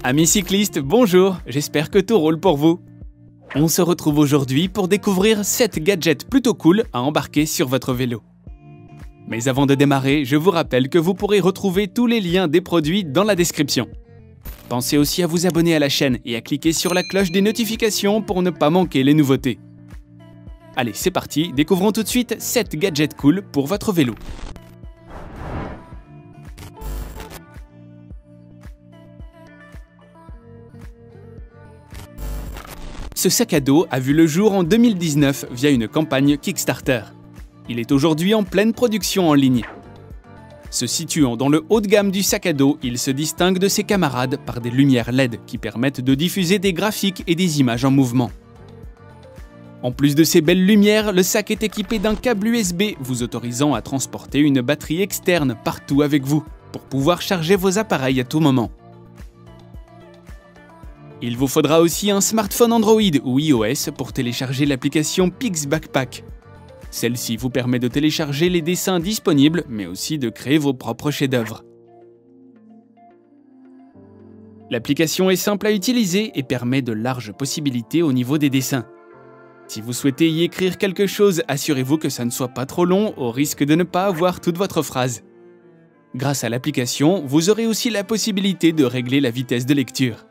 Amis cyclistes, bonjour, j'espère que tout roule pour vous. On se retrouve aujourd'hui pour découvrir 7 gadgets plutôt cool à embarquer sur votre vélo. Mais avant de démarrer, je vous rappelle que vous pourrez retrouver tous les liens des produits dans la description. Pensez aussi à vous abonner à la chaîne et à cliquer sur la cloche des notifications pour ne pas manquer les nouveautés. Allez, c'est parti, découvrons tout de suite 7 gadgets cool pour votre vélo. Ce sac à dos a vu le jour en 2019 via une campagne Kickstarter. Il est aujourd'hui en pleine production en ligne. Se situant dans le haut de gamme du sac à dos, il se distingue de ses camarades par des lumières LED qui permettent de diffuser des graphiques et des images en mouvement. En plus de ces belles lumières, le sac est équipé d'un câble USB vous autorisant à transporter une batterie externe partout avec vous pour pouvoir charger vos appareils à tout moment. Il vous faudra aussi un smartphone Android ou iOS pour télécharger l'application Pixbackpack. Celle-ci vous permet de télécharger les dessins disponibles, mais aussi de créer vos propres chefs-d'œuvre. L'application est simple à utiliser et permet de larges possibilités au niveau des dessins. Si vous souhaitez y écrire quelque chose, assurez-vous que ça ne soit pas trop long, au risque de ne pas avoir toute votre phrase. Grâce à l'application, vous aurez aussi la possibilité de régler la vitesse de lecture.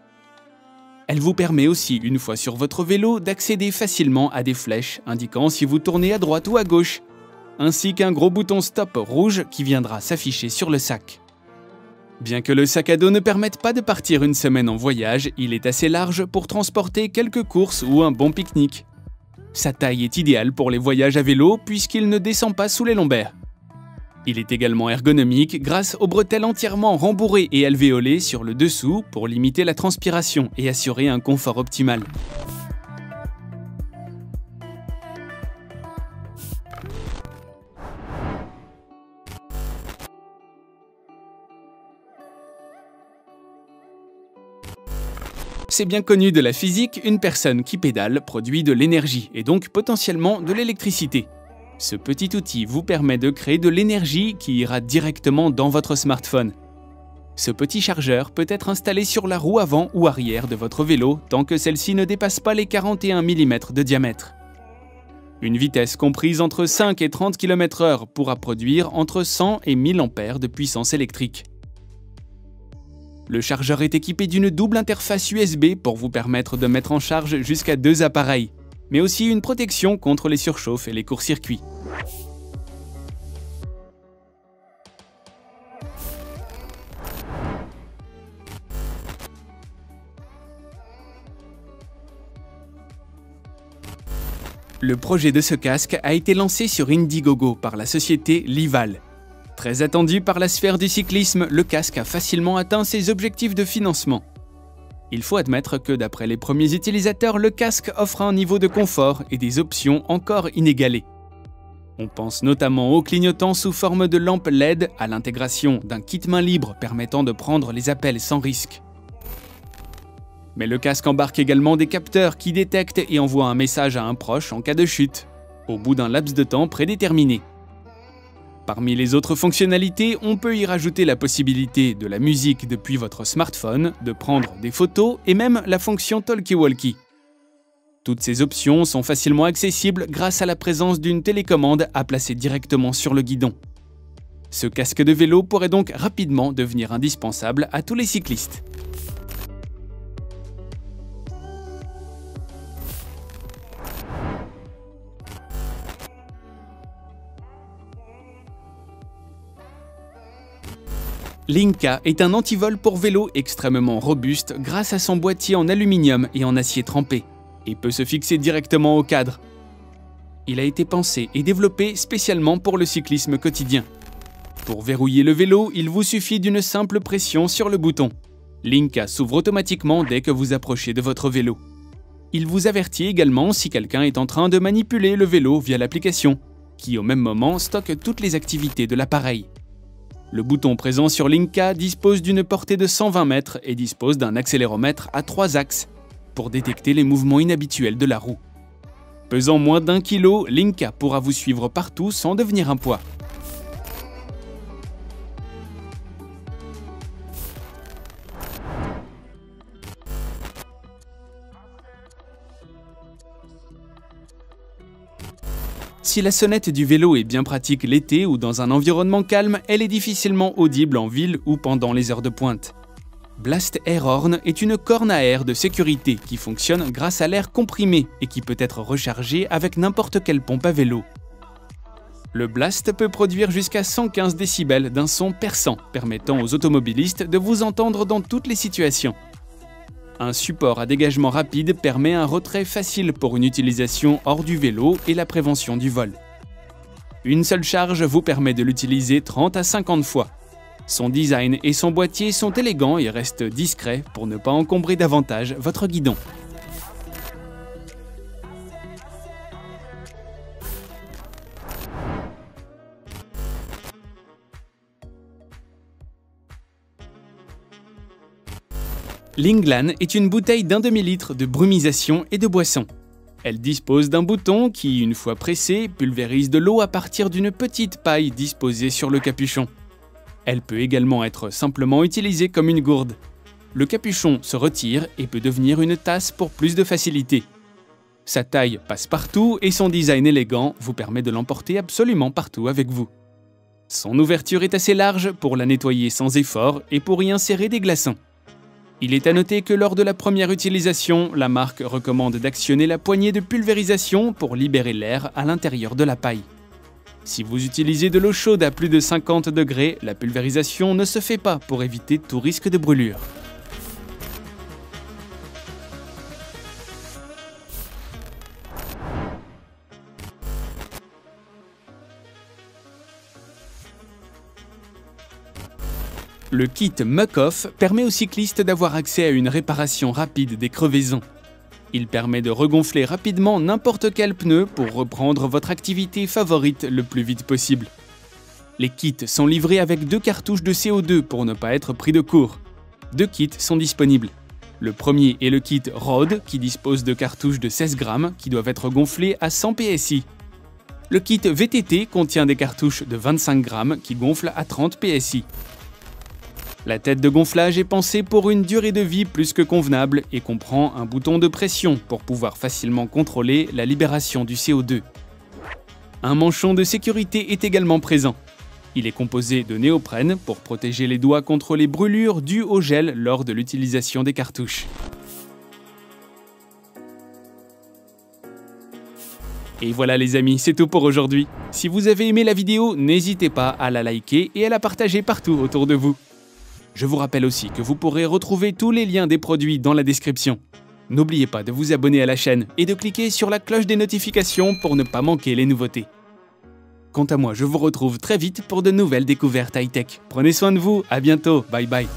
Elle vous permet aussi, une fois sur votre vélo, d'accéder facilement à des flèches indiquant si vous tournez à droite ou à gauche, ainsi qu'un gros bouton stop rouge qui viendra s'afficher sur le sac. Bien que le sac à dos ne permette pas de partir une semaine en voyage, il est assez large pour transporter quelques courses ou un bon pique-nique. Sa taille est idéale pour les voyages à vélo puisqu'il ne descend pas sous les lombaires. Il est également ergonomique grâce aux bretelles entièrement rembourrées et alvéolées sur le dessous pour limiter la transpiration et assurer un confort optimal. C'est bien connu de la physique, une personne qui pédale produit de l'énergie et donc potentiellement de l'électricité. Ce petit outil vous permet de créer de l'énergie qui ira directement dans votre smartphone. Ce petit chargeur peut être installé sur la roue avant ou arrière de votre vélo tant que celle-ci ne dépasse pas les 41 mm de diamètre. Une vitesse comprise entre 5 et 30 km/h pourra produire entre 100 et 1000 ampères de puissance électrique. Le chargeur est équipé d'une double interface USB pour vous permettre de mettre en charge jusqu'à 2 appareils, mais aussi une protection contre les surchauffes et les courts-circuits. Le projet de ce casque a été lancé sur Indiegogo par la société Lival. Très attendu par la sphère du cyclisme, le casque a facilement atteint ses objectifs de financement. Il faut admettre que d'après les premiers utilisateurs, le casque offre un niveau de confort et des options encore inégalées. On pense notamment aux clignotants sous forme de lampe LED, à l'intégration d'un kit main libre permettant de prendre les appels sans risque. Mais le casque embarque également des capteurs qui détectent et envoient un message à un proche en cas de chute, au bout d'un laps de temps prédéterminé. Parmi les autres fonctionnalités, on peut y rajouter la possibilité de la musique depuis votre smartphone, de prendre des photos et même la fonction Talkie-Walkie. Toutes ces options sont facilement accessibles grâce à la présence d'une télécommande à placer directement sur le guidon. Ce casque de vélo pourrait donc rapidement devenir indispensable à tous les cyclistes. Linka est un antivol pour vélo extrêmement robuste grâce à son boîtier en aluminium et en acier trempé, et peut se fixer directement au cadre. Il a été pensé et développé spécialement pour le cyclisme quotidien. Pour verrouiller le vélo, il vous suffit d'une simple pression sur le bouton. Linka s'ouvre automatiquement dès que vous approchez de votre vélo. Il vous avertit également si quelqu'un est en train de manipuler le vélo via l'application, qui au même moment stocke toutes les activités de l'appareil. Le bouton présent sur Linka dispose d'une portée de 120 mètres et dispose d'un accéléromètre à 3 axes pour détecter les mouvements inhabituels de la roue. Pesant moins d'1 kg, Linka pourra vous suivre partout sans devenir un poids. Si la sonnette du vélo est bien pratique l'été ou dans un environnement calme, elle est difficilement audible en ville ou pendant les heures de pointe. Blast Air Horn est une corne à air de sécurité qui fonctionne grâce à l'air comprimé et qui peut être rechargé avec n'importe quelle pompe à vélo. Le Blast peut produire jusqu'à 115 décibels d'un son perçant, permettant aux automobilistes de vous entendre dans toutes les situations. Un support à dégagement rapide permet un retrait facile pour une utilisation hors du vélo et la prévention du vol. Une seule charge vous permet de l'utiliser 30 à 50 fois. Son design et son boîtier sont élégants et restent discrets pour ne pas encombrer davantage votre guidon. Linglan est une bouteille d'un demi-litre de brumisation et de boisson. Elle dispose d'un bouton qui, une fois pressé, pulvérise de l'eau à partir d'une petite paille disposée sur le capuchon. Elle peut également être simplement utilisée comme une gourde. Le capuchon se retire et peut devenir une tasse pour plus de facilité. Sa taille passe partout et son design élégant vous permet de l'emporter absolument partout avec vous. Son ouverture est assez large pour la nettoyer sans effort et pour y insérer des glaçons. Il est à noter que lors de la première utilisation, la marque recommande d'actionner la poignée de pulvérisation pour libérer l'air à l'intérieur de la paille. Si vous utilisez de l'eau chaude à plus de 50 degrés, la pulvérisation ne se fait pas pour éviter tout risque de brûlure. Le kit Muck-Off permet aux cyclistes d'avoir accès à une réparation rapide des crevaisons. Il permet de regonfler rapidement n'importe quel pneu pour reprendre votre activité favorite le plus vite possible. Les kits sont livrés avec 2 cartouches de CO2 pour ne pas être pris de court. 2 kits sont disponibles. Le premier est le kit Road qui dispose de cartouches de 16 grammes qui doivent être gonflées à 100 PSI. Le kit VTT contient des cartouches de 25 grammes qui gonflent à 30 PSI. La tête de gonflage est pensée pour une durée de vie plus que convenable et comprend un bouton de pression pour pouvoir facilement contrôler la libération du CO2. Un manchon de sécurité est également présent. Il est composé de néoprène pour protéger les doigts contre les brûlures dues au gel lors de l'utilisation des cartouches. Et voilà les amis, c'est tout pour aujourd'hui. Si vous avez aimé la vidéo, n'hésitez pas à la liker et à la partager partout autour de vous. Je vous rappelle aussi que vous pourrez retrouver tous les liens des produits dans la description. N'oubliez pas de vous abonner à la chaîne et de cliquer sur la cloche des notifications pour ne pas manquer les nouveautés. Quant à moi, je vous retrouve très vite pour de nouvelles découvertes high-tech. Prenez soin de vous, à bientôt, bye bye.